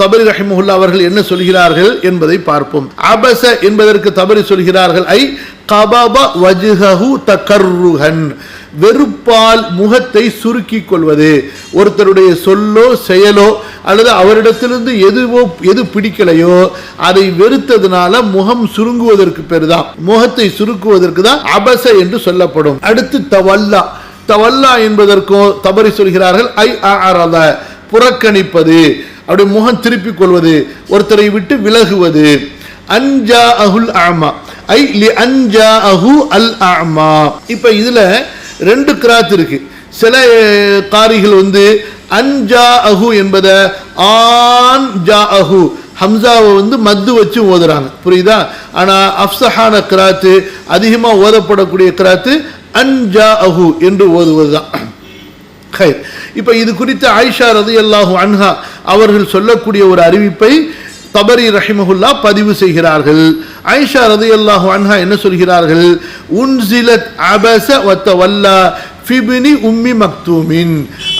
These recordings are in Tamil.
தபரி ரஹிமஹுல்லா அவர்கள் என்ன சொல்கிறார்கள் என்பதை பார்ப்போம். அபஸ என்பதற்கு தபரி சொல்கிறார்கள் ஐ கபப வஜ்ஹஹு தகர்ருஹன், வெறுப்பால் முகத்தை சுருக்கிக் கொள்வது. ஒருத்தருடைய சொல்லோ செயலோ அல்லது அவரிடத்திலிருந்து எது பிடிக்கலையோ அதை வெறுத்ததுனால முகம் சுருங்குவதற்கு பேர் தான், முகத்தை சுருக்குவதற்கு தான் அபஸ என்று சொல்லப்படும். அடுத்து தவல்லா, தவல்லா என்பதற்கும் தபரி சொல்கிறார்கள் ஐ அஅரத, புறக்கணிப்பது, அப்படி முகம் திருப்பிக் கொள்வது, ஒருத்தரை விட்டு விலகுவது. அன்ஜா அஹுல் அமா ஐ லி அன்ஜா அஹு அல் அமா. இப்ப இதுல ரெண்டு கிராத் இருக்கு. சில காரிகள் அன்ஜா அஹு என்பத ஆன் ஜா அஹு ஹம்சாவை மத்து வச்சு ஓதுறாங்க, புரியுதா? ஆனா அஃப்ஸஹான கிராத்து, அதிகமா ஓதப்படக்கூடிய கிராத்து அன்ஜா அஹு என்று ஓதுவதுதான். இப்ப இது குறித்து ஆயிஷா ரலியல்லாஹு அன்ஹா அவர்கள் சொல்லக்கூடிய ஒரு அறிவிப்பை தபரி ரஹிமஹுல்லா பதிவு செய்கிறார்கள். ஆயிஷா ரலியல்லாஹு அன்ஹா என்ன சொல்கிறார்கள்? உன்சிலத் அபஸ வ தவல்லா ஃபிப்னி உம்மி மக்தூமின்,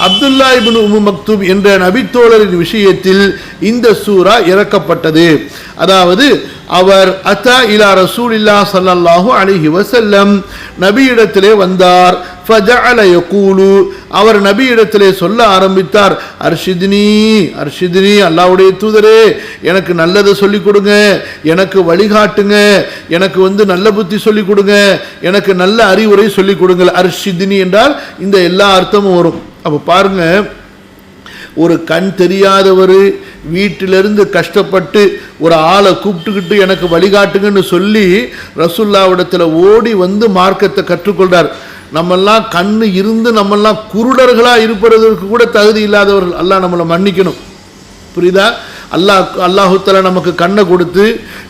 அப்துல்லா இப்னு உம்மி மக்தூம் என்ற நபித்தோழரின் விஷயத்தில் இந்த சூரா இறக்கப்பட்டது. அதாவது அவர் அத்தா இலா ரசூலில்லாஹ் ஸல்லல்லாஹு அலைஹி வஸல்லம், நபியிடத்திலே வந்தார். ஃபஜஅல யகூலு, அவர் நபியிடத்திலே சொல்ல ஆரம்பித்தார், அர்ஷித்னி அர்ஷித்னி, அல்லாஹ்வுடைய தூதரே எனக்கு நல்லதை சொல்லிக் கொடுங்க, எனக்கு வழிகாட்டுங்க, எனக்கு நல்ல புத்தி சொல்லிக் கொடுங்க, எனக்கு நல்ல அறிவுரை சொல்லிக் கொடுங்கள். அர்ஷித்னி என்றால் இந்த எல்லா அர்த்தமும் வரும். அப்ப பாருங்க, ஒரு கண் தெரியாதவர் வீட்டிலிருந்து கஷ்டப்பட்டு ஒரு ஆளை கூப்பிட்டுக்கிட்டு எனக்கு வழிகாட்டுங்கன்னு சொல்லி ரசூலுல்லாஹ்விடத்தில் ஓடி மார்க்கத்தை கற்றுக்கொள்றார். நம்மெல்லாம் கண்ணு இருந்து நம்மெல்லாம் குருடர்களாக இருப்பதற்கு கூட தகுதி இல்லாதவர்கள். அல்லாஹ் நம்மளை மன்னிக்கணும், புரியுதா? அல்லாஹு தஆலா நமக்கு கண்ணை கொடுத்து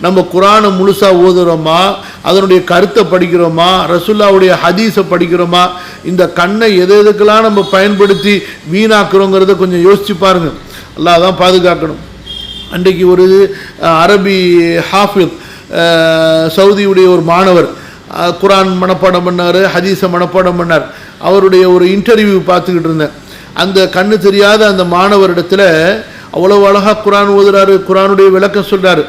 நம்ம குர்ஆனை முழுசா ஓதுறோமா, அதனுடைய கருத்தை படிக்கிறோமா, ரசூலுல்லாஹ்வுடைய ஹதீஸை படிக்கிறோமா, இந்த கண்ணை எதுக்கெல்லாம் நம்ம பயன்படுத்தி வீணாக்குறோங்கிறத கொஞ்சம் யோசிச்சு பாருங்க. அல்லாஹ் தான் பாதுகாக்கணும். அன்றைக்கு ஒரு அரபி ஹாஃபிஸ், சவுதியுடைய ஒரு மாணவர் குர்ஆன் மனப்பாடம் பண்ணார், ஹதீஸை மனப்பாடம் பண்ணார். அவருடைய ஒரு இன்டர்வியூ பார்த்துக்கிட்டு இருந்தேன். அந்த கண்ணு தெரியாத அந்த மாணவரிடத்தில் அவ்வளோ அழகாக குர்ஆன் ஓதுறாரு, குர்ஆனுடைய விளக்கம் சொல்கிறாரு.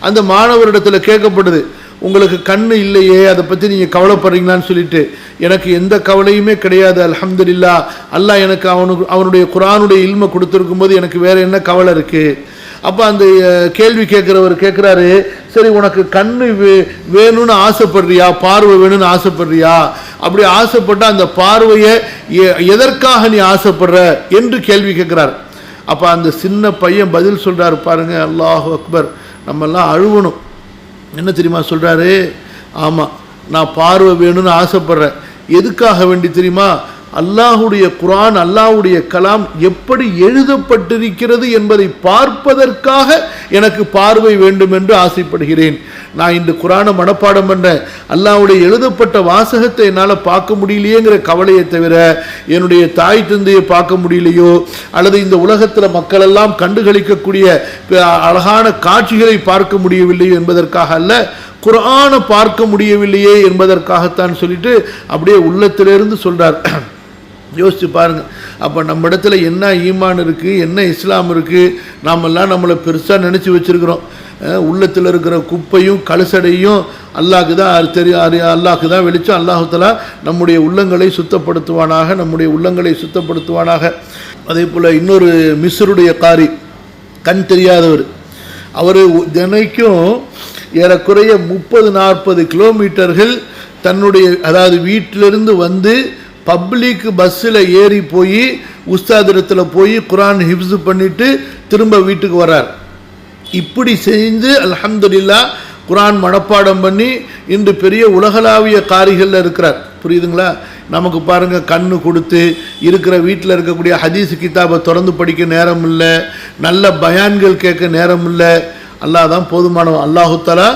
அந்த மாணவரிடத்தில் கேட்கப்படுது, உங்களுக்கு கண்ணு இல்லையே, அதை பற்றி நீங்கள் கவலைப்படுறீங்களான்னு சொல்லிட்டு, எனக்கு எந்த கவலையுமே கிடையாது, அல்ஹம்துலில்லாஹ், அல்லாஹ் எனக்கு அவனுடைய குர்ஆனுடைய இல்மை கொடுத்துருக்கும் போது எனக்கு வேறு என்ன கவலை இருக்குது. அப்போ அந்த கேள்வி கேட்குறவர் கேட்குறாரு, சரி உனக்கு கண்ணு வேணும்னு ஆசைப்படுறியா, பார்வை வேணும்னு ஆசைப்படுறியா, அப்படி ஆசைப்பட்ட அந்த பார்வையை எதற்காக நீ ஆசைப்படுற என்று கேள்வி கேட்குறார். அப்போ அந்த சின்ன பையன் பதில் சொல்கிறாரு பாருங்க, அல்லாஹு அக்பர், நம்மெல்லாம் அழுவணும். என்ன தெரியுமா சொல்கிறாரு? ஆமாம், நான் பார்வை வேணும்னு ஆசைப்படுறேன். எதுக்காக வேண்டி தெரியுமா? அல்லாஹுடைய குர்ஆன், அல்லாஹுடைய கலாம் எப்படி எழுதப்பட்டிருக்கிறது என்பதை பார்ப்பதற்காக எனக்கு பார்வை வேண்டும் என்று ஆசைப்படுகிறேன். நான் இந்த குர்ஆனை மனப்பாடம் பண்ணேன், அல்லாஹ்வுடைய எழுதப்பட்ட வாசகத்தை என்னால் பார்க்க முடியலையேங்கிற கவலையை தவிர என்னுடைய தாய் தந்தையை பார்க்க முடியலையோ அல்லது இந்த உலகத்தில் மக்கள் எல்லாம் கண்டுகளிக்கக்கூடிய அழகான காட்சிகளை பார்க்க முடியவில்லையோ என்பதற்காக அல்ல, குர்ஆனை பார்க்க முடியவில்லையே என்பதற்காகத்தான் சொல்லிட்டு அப்படியே உள்ளத்திலிருந்து சொல்றார். யோசிச்சு பாருங்க. அப்போ நம்ம இடத்துல என்ன ஈமான் இருக்குது, என்ன இஸ்லாம் இருக்குது, நாமெல்லாம் நம்மளை பெருசாக நினச்சி வச்சுருக்கிறோம். உள்ளத்தில் இருக்கிற குப்பையும் கழுசடையும் அல்லாஹ்க்கு தான் தெரியும், அல்லாஹ்க்கு தான் வெளிச்சம். அல்லாஹ் தஆலா நம்முடைய உள்ளங்களை சுத்தப்படுத்துவானாக, நம்முடைய உள்ளங்களை சுத்தப்படுத்துவானாக. அதே போல் இன்னொரு மிஸ்ருடைய காரி, கண் தெரியாதவர், அவர் தினைக்கும் ஏறக்குறைய 30-40 கிலோமீட்டர்கள் தன்னுடைய, அதாவது வீட்டிலிருந்து பப்ளிக் பஸ்ஸில் ஏறி போய் உஸ்தாதிடத்தில் போய் குர்ஆன் ஹிஃப்ஸ் பண்ணிட்டு திரும்ப வீட்டுக்கு வரார். இப்படி செஞ்சு அல்ஹம்துலில்லாஹ் குர்ஆன் மனப்பாடம் பண்ணி இன்று பெரிய உலகளாவிய காரிகளில் இருக்கிறார். புரியுதுங்களா? நமக்கு பாருங்கள், கண்ணு கொடுத்து இருக்கிற வீட்டில் இருக்கக்கூடிய ஹதீஸ் கிதாபை திறந்து படிக்க நேரம் இல்லை, நல்ல பயான்கள் கேட்க நேரம் இல்லை. அல்லாஹ் தான் போதுமானவன். அல்லாஹு தஆலா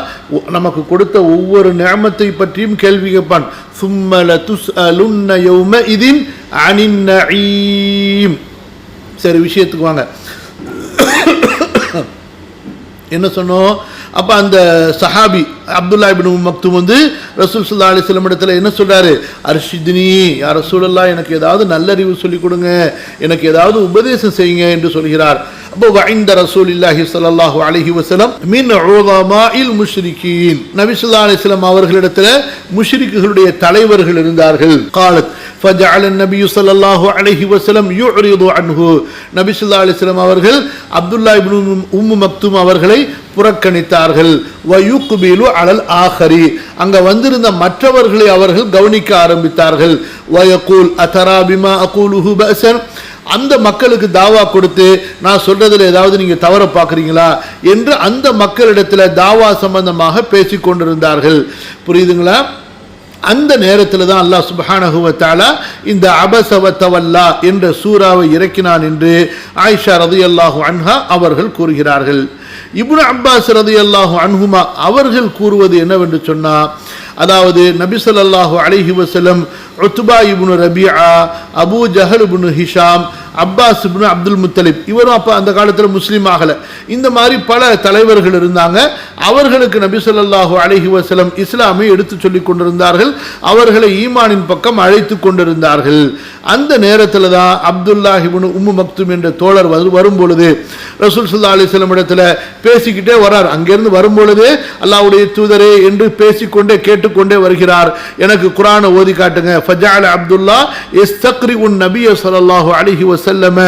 நமக்கு கொடுத்த ஒவ்வொரு நிஅமத்தை பற்றியும் கேள்வி கேட்பான். ثُمَّ لَتُسْأَلُنَّ يَوْمَئِذٍ عَنِ النَّعِيمِ. சரி, விஷயத்துக்கு வாங்க. என்ன சொன்னோம்? அப்போ அந்த சஹாபி அப்துல்லா இப்னு மக்தூம் ரசூல் ஸல்லல்லாஹு அலைஹி வஸல்லம் இடத்துல என்ன சொல்றாரு? அர்ஷித்னி யா ரசூலல்லாஹ், எனக்கு ஏதாவது நல்லறிவு சொல்லிக் கொடுங்க, எனக்கு ஏதாவது உபதேசம் செய்யுங்க என்று சொல்கிறார். அப்போ வஇந்த ரசூலில்லாஹி ஸல்லல்லாஹு அலைஹி வஸல்லம் மின் உலமாஇல் முஷ்ரிகீன், நபி ஸல்லல்லாஹு அலைஹி வஸல்லம் அவர்களிடத்தில் முஷ்ரிக்குகளுடைய தலைவர்கள் இருந்தார்கள். قالت فجعل النبي صلى الله عليه وسلم يعرض عنه, நபி ஸல்லல்லாஹு அலைஹி வஸல்லம் அவர்கள் அப்துல்லாஹ் இப்னு உம்மு மக்தும் அவர்களை புறக்கணித்தார்கள். வயுக்பிலு அலல் ஆஹரி, அங்க வந்திருந்த மற்றவர்களை அவர்கள் கவனிக்க ஆரம்பித்தார்கள். வயகூல் அதரா பிமா அகூலுஹு பஅஸன், அந்த மக்களுக்கு தாவா கொடுத்து நான் சொல்றதுல ஏதாவது நீங்க தவற பார்க்குறீங்களா என்று அந்த மக்களிடத்தில் தாவா சம்பந்தமாக பேசிக் கொண்டிருந்தார்கள். புரியுதுங்களா? அந்த நேரத்தில் தான் அல்லாஹ் சுப்ஹானஹு வ தஆலா இந்த அபஸ வ தவல்லா என்ற சூராவை இறக்கினான் என்று ஆயிஷா ரலியல்லாஹு அன்ஹா அவர்கள் கூறுகிறார்கள். இப்னு அப்பாஸ் ரலியல்லாஹு அன்ஹுமா அவர்கள் கூறுவது என்னவென்று சொன்னா, அதாவது நபி ஸல்லல்லாஹு அலைஹி வஸல்லம் உத்பா இப்னு ரபீஆ, அபூ ஜஹல் இப்னு ஹிஷாம், அப்பாஸ் இப்னு அப்துல் முத்தலிப், இவரும் அப்போ அந்த காலத்தில் முஸ்லீம் ஆகலை. இந்த மாதிரி பல தலைவர்கள் இருந்தாங்க. அவர்களுக்கு நபி ஸல்லல்லாஹு அலைஹி வஸல்லம் இஸ்லாமை எடுத்து சொல்லி கொண்டிருந்தார்கள், அவர்களை ஈமானின் பக்கம் அழைத்து கொண்டிருந்தார்கள். அந்த நேரத்தில் தான் அப்துல்லாஹ் இப்னு உம்மு மக்தும் என்ற தோழர் வரும்பொழுது ரசூல் ஸல்லல்லாஹு அலைஹி வஸல்லம் இடத்துல பேசிக்கிட்டே வரார். அங்கிருந்து வரும்பொழுது அல்லாஹ்வுடைய தூதரே என்று பேசிக்கொண்டே கேட்டுக்கொண்டே வருகிறார். எனக்கு குர்ஆனை ஓதி காட்டுங்க. ஃபஜஅல அப்துல்லாஹ் யஸ்தக்ரிஉன் நபிய ஸல்லல்லாஹு அலைஹி வஸல்லம்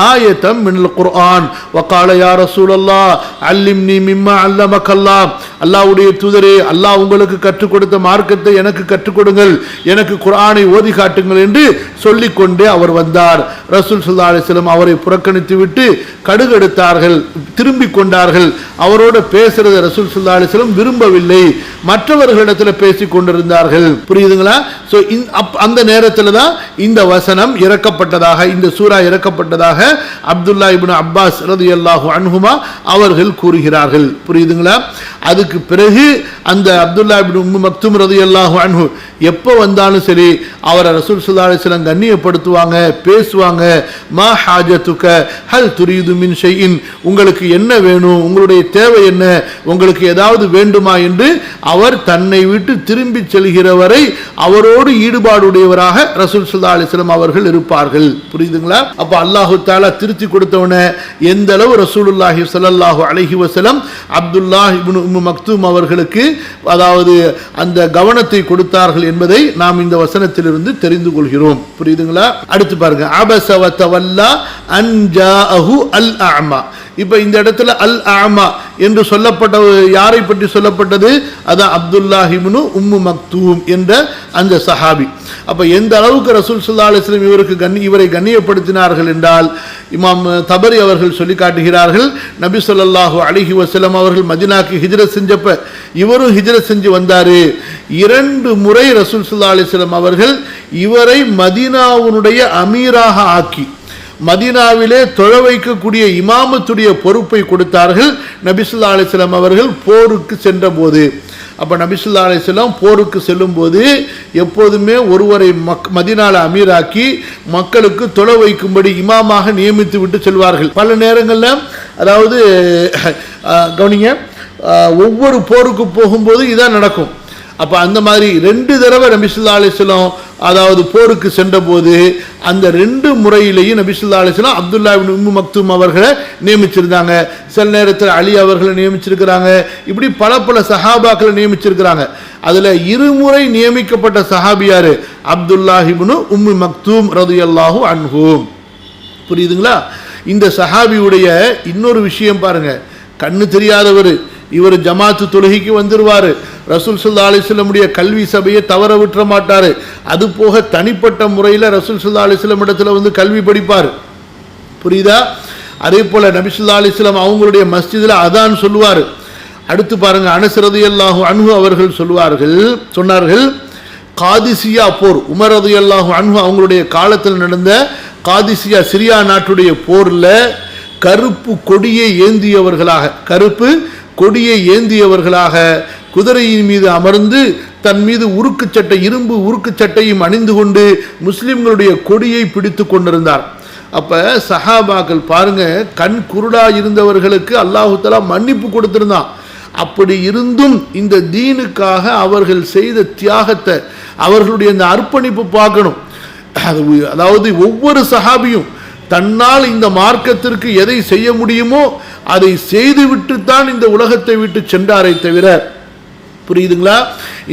ஆயத்தம் மினல் குர்ஆன் வகால யா ரசூலல்லாஹ் அல்லிம்னி மிம்மா அல்லமக்கல்லாஹ், அல்லாஹ்வுடைய தூதரே அல்லாஹ் உங்களுக்கு கற்றுக் கொடுத்த மார்க்கத்தை எனக்கு கற்றுக் கொடுங்கள், எனக்கு குர்ஆனை ஓதி காட்டுங்கள் என்று சொல்லிக்கொண்டே அவர் வந்தார். ரசூல் ஸல்லல்லாஹு அலைஹி வஸல்லம் அவரை புறக்கணித்து விட்டு கடுகெடுத்தார்கள், திரும்பிக் கொண்டார்கள். அவரோட பேசுறது ரசூல் ஸல்லல்லாஹு அலைஹி வஸல்லம் விரும்பவில்லை, மற்றவர்களிடத்தில் பேசிக் கொண்டிருந்தார்கள். புரியுதுங்களா? சோ அந்த நேரத்தில் தான் இந்த வசனம் இறக்கப்பட்டதாக, இந்த சூரா இறக்கப்பட்டதாக அப்துல்லாஹ் இப்னு அப்பாஸ் ரலியல்லாஹு அன்ஹுமா அவர்கள் கூறுகிறார்கள். புரியுதுங்களா? அதுக்கு பிறகு அந்த அப்துல்லாஹ் இப்னு உம்மு மக்தும் ரலியல்லாஹு அன்ஹு எப்போ வந்தாலும் சரி அவரை ரசூல் ஸல்லல்லாஹு அலைஹி வஸல்லம் கண்ணியப்படுத்துவாங்க, பேசுவாங்க. மா ஹாஜத்துக ஹல் துரீது மின் ஷைஇன், உங்களுக்கு என்ன வேணும், உங்களுடைய தேவை என்ன, உங்களுக்கு ஏதாவது வேண்டுமா என்று அவர் தன்னை விட்டு திரும்பி செல்கிற வரை அவரோடு ஈடுபாடுடையவராக ரசூல் ஸல்லல்லாஹு அலைஹி வஸல்லம் அவர்கள் இருப்பார்கள். புரியுதுங்களா? அப்ப அல்லாஹ் தஆலா திருத்தி கொடுத்தவன எந்த அளவு ரசூலுல்லாஹி ஸல்லல்லாஹு அலைஹி வஸல்லம் அப்துல்லாஹ் இப்னு உம்மு மக்தும் அவர்களுக்கு அதாவது அந்த கவனத்தை கொடுத்தார்கள் என்பதை நாம் இந்த வசனத்திலிருந்து தெரிந்து கொள்கிறோம். புரியுதுங்களா? அடுத்து பாருங்க, அபஸ வ தவல்லா அன் ஜாஅஹு அல் அஅமா. இப்ப இந்த இடத்துல அல் அஅமா என்று சொல்லப்பட்ட யாரை பற்றி சொல்லப்பட்டது? அதான் அப்துல்லாஹ் இப்னு உம்மு மக்தூம் என்ற அந்த சஹாபி. அப்ப எந்த அளவுக்கு ரசூல் ஸல்லல்லாஹு அலைஹி வஸல்லம் இவரை கண்ணியப்படுத்தினார்கள் என்றால் இமாம் தபரி அவர்கள் சொல்லி காட்டுகிறார்கள். நபி ஸல்லல்லாஹு அலைஹி வஸல்லம் அவர்கள் மதீனாக்கு ஹிஜ்ரத் செஞ்சப்ப இவரும் ஹிஜ்ரத் செஞ்சு வந்தாரு. 2 முறை ரசூல் ஸல்லல்லாஹு அலைஹி வஸல்லம் அவர்கள் இவரை மதீனாவுடைய அமீராக ஆக்கி மதீனாவிலே தொழ வைக்கக்கூடிய இமாமத்துடைய பொறுப்பை கொடுத்தார்கள் நபி ஸல்லல்லாஹு அலைஹி வஸல்லம் அவர்கள் போருக்கு சென்ற போது. அப்ப நபி ஸல்லல்லாஹு அலைஹி வஸல்லம் போருக்கு செல்லும் போது எப்போதுமே ஒருவரை மதீனால அமீராக்கி மக்களுக்கு தொழ வைக்கும்படி இமாமாக நியமித்து விட்டு செல்வார்கள். பல நேரங்களில் அதாவது கவனிங்க, ஒவ்வொரு போருக்கு போகும்போது இதான் நடக்கும். அப்ப அந்த மாதிரி 2 தடவை நபி ஸல்லல்லாஹு அலைஹி வஸல்லம் அதாவது போருக்கு சென்ற போது அந்த 2 முறையிலேயும் நபி ஸல்லல்லாஹு அலைஹி வஸல்லம் அப்துல்லாஹ் இப்னு உம்மு மக்தும் அவர்களை நியமிச்சிருந்தாங்க. சில நேரத்தில் அலி அவர்களை நியமிச்சிருக்கிறாங்க. இப்படி பல பல சஹாபாக்களை நியமிச்சிருக்கிறாங்க. அதுல 2 முறை நியமிக்கப்பட்ட சஹாபி யாரு? அப்துல்லாஹ் இப்னு உம்மு மக்தும் ரலியல்லாஹு அன்ஹு. புரியுதுங்களா? இந்த சஹாபியுடைய இன்னொரு விஷயம் பாருங்க, கண்ணு தெரியாதவர், இவர் ஜமாத்து தொழுகைக்கு வந்துருவாரு, ரசூல் ஸல்லல்லாஹு அலைஹி வஸல்லம் உடைய கல்வி சபையை தவற விட்டுற மாட்டாரு. அது போக தனிப்பட்ட முறையில் ரசூல் ஸல்லல்லாஹு அலைஹி வஸல்லம் இடத்துல வந்து கல்வி படிப்பார். புரியுதா? அதே போல நபி ஸல்லல்லாஹு அலைஹி வஸல்லம் அவங்களுடைய மஸ்ஜிதில் அதான் சொல்லுவார். அடுத்து பாருங்க, அனஸ் ரலியல்லாஹு அன்ஹு அவர்கள் சொன்னார்கள், காதிசியா போர், உமர் ரலியல்லாஹு அன்ஹு அவங்களுடைய காலத்தில் நடந்த காதிசியா சிரியா நாட்டுடைய போர்ல கருப்பு கொடியை ஏந்தியவர்களாக குதிரையின் மீது அமர்ந்து தன் மீது இரும்பு உருக்கு சட்டையும் அணிந்து கொண்டு முஸ்லிம்களுடைய கொடியை பிடித்து கொண்டிருந்தார். அப்ப சஹாபாக்கள் பாருங்க, கண் குருடா இருந்தவர்களுக்கு அல்லாஹு தஆலா மன்னிப்பு கொடுத்திருந்தான். அப்படி இருந்தும் இந்த தீனுக்காக அவர்கள் செய்த தியாகத்தை, அவர்களுடைய அந்த அர்ப்பணிப்பு பார்க்கணும். அதாவது ஒவ்வொரு சஹாபியும் தன்னால் இந்த மார்க்கத்திற்கு எதை செய்ய முடியுமோ அதை செய்துவிட்டு தான் இந்த உலகத்தை விட்டு சென்றாரை தவிர, புரியுதுங்களா,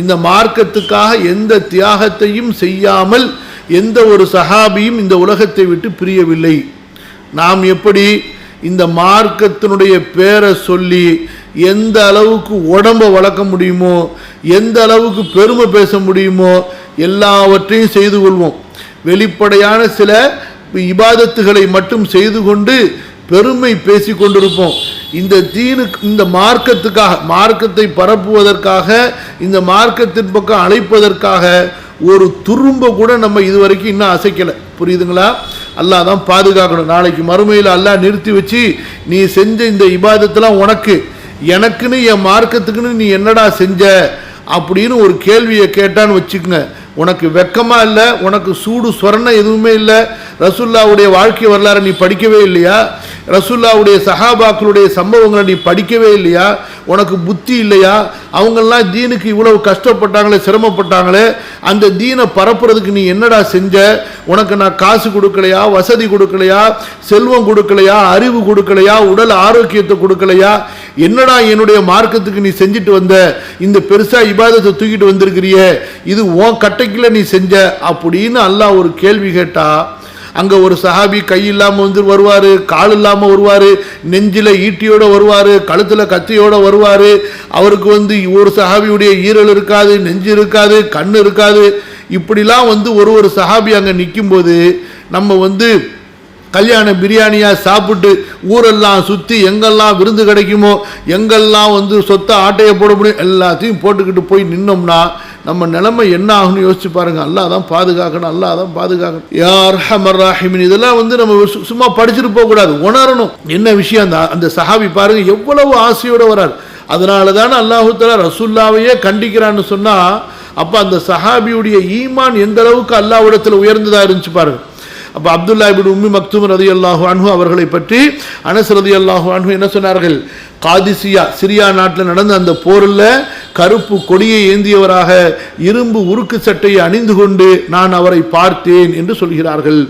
இந்த மார்க்கத்துக்காக எந்த தியாகத்தையும் செய்யாமல் எந்த ஒரு சஹாபியும் இந்த உலகத்தை விட்டு பிரியவில்லை. நாம் எப்படி இந்த மார்க்கத்தினுடைய பேரை சொல்லி எந்த அளவுக்கு உடம்ப வளர்க்க முடியுமோ, எந்த அளவுக்கு பெருமை பேச முடியுமோ எல்லாவற்றையும் செய்து கொள்வோம். வெளிப்படையான சில இபாதத்துகளை மட்டும் செய்து கொண்டு பெருமை பேசி கொண்டிருப்போம். இந்த தீனுக்கு, இந்த மார்க்கத்துக்காக, மார்க்கத்தை பரப்புவதற்காக, இந்த மார்க்கத்தின் பக்கம் அழைப்பதற்காக ஒரு துரும்ப கூட நம்ம இதுவரைக்கும் இன்னும் அசைக்கலை. புரியுதுங்களா? அல்லாஹ் தான் பாதுகாக்கணும். நாளைக்கு மறுமையில் அல்லாஹ் நிறுத்தி வச்சு, நீ செஞ்ச இந்த இபாதத்தெல்லாம் உனக்கு, எனக்குன்னு என் மார்க்கத்துக்குன்னு நீ என்னடா செஞ்ச அப்படின்னு ஒரு கேள்வியை கேட்டான்னு வச்சுக்கோங்க, உனக்கு வெக்கமா இல்லை, உனக்கு சூடு சொரணம் எதுவுமே இல்லை. ரசூலுல்லாஹ்வுடைய வாழ்க்கை வரலாறு நீ படிக்கவே இல்லையா? ரசூலுல்லாஹ்வுடைய சஹாபாக்களுடைய சம்பவங்களை நீ படிக்கவே இல்லையா? உனக்கு புத்தி இல்லையா? அவங்கெல்லாம் தீனுக்கு இவ்வளவு கஷ்டப்பட்டாங்களே, சிரமப்பட்டாங்களே, அந்த தீனை பரப்புறதுக்கு நீ என்னடா செஞ்ச? உனக்கு நான் காசு கொடுக்கலையா, வசதி கொடுக்கலையா, செல்வம் கொடுக்கலையா, அறிவு கொடுக்கலையா, உடல் ஆரோக்கியத்தை கொடுக்கலையா? என்னடா என்னுடைய மார்க்கத்துக்கு நீ செஞ்சுட்டு வந்த? இந்த பெருசா இபாதத்தை தூக்கிட்டு வந்திருக்கிறிய, இது உன் கட்டைக்குள்ள நீ செஞ்ச அப்படின்னு அல்லாஹ் ஒரு கேள்வி கேட்டா, அங்க ஒரு சஹாபி கை இல்லாம வந்து வருவாரு, கால் இல்லாம வருவாரு, நெஞ்சில ஈட்டியோட வருவாரு, கழுத்துல கத்தியோட வருவாரு. அவருக்கு வந்து ஒரு சஹாபியுடைய ஈரல் இருக்காது, நெஞ்சு இருக்காது, கண்ணு இருக்காது. இப்படிலாம் வந்து ஒரு சஹாபி அங்க நிற்கும் போது நம்ம வந்து கல்யாண பிரியாணியா சாப்பிட்டு ஊரெல்லாம் சுற்றி எங்கெல்லாம் விருந்து கிடைக்குமோ, எங்கெல்லாம் வந்து சொத்தை ஆட்டையை போட முடியும் எல்லாத்தையும் போட்டுக்கிட்டு போய் நின்னோம்னா நம்ம நிலைமை என்ன ஆகும்னு யோசிச்சு பாருங்க. அல்லாஹ் தான் பாதுகாக்கணும், அல்லாஹ் தான் பாதுகாக்கணும். யா அர்ஹமர் ராஹிமீன். இதெல்லாம் வந்து நம்ம சும்மா படிச்சுட்டு போகக்கூடாது, உணரணும் என்ன விஷயம். அந்த சஹாபி பாருங்க எவ்வளவு ஆசையோட வரார். அதனால தானே அல்லாஹு தஆலா ரசூலுல்லாஹ்வையே கண்டிக்கிறான்னு சொன்னா, அப்ப அந்த சஹாபியுடைய ஈமான் எந்த அளவுக்கு அல்லாஹ்விடத்தில் உயர்ந்ததா இருந்துச்சு பாருங்க. அப்போ அப்துல்லா இப்னு உம்மி மக்தூம் ரலியல்லாஹு அன்ஹு அவர்களை பற்றி அனஸ் ரலியல்லாஹு அன்ஹு என்ன சொன்னார்கள்? காதிசியா, சிரியா நாட்டில் நடந்த அந்த போரில் கருப்பு கொடியை ஏந்தியவராக இரும்பு உருக்கு சட்டையை அணிந்து கொண்டு நான் அவரை பார்த்தேன் என்று சொல்கிறார்கள்.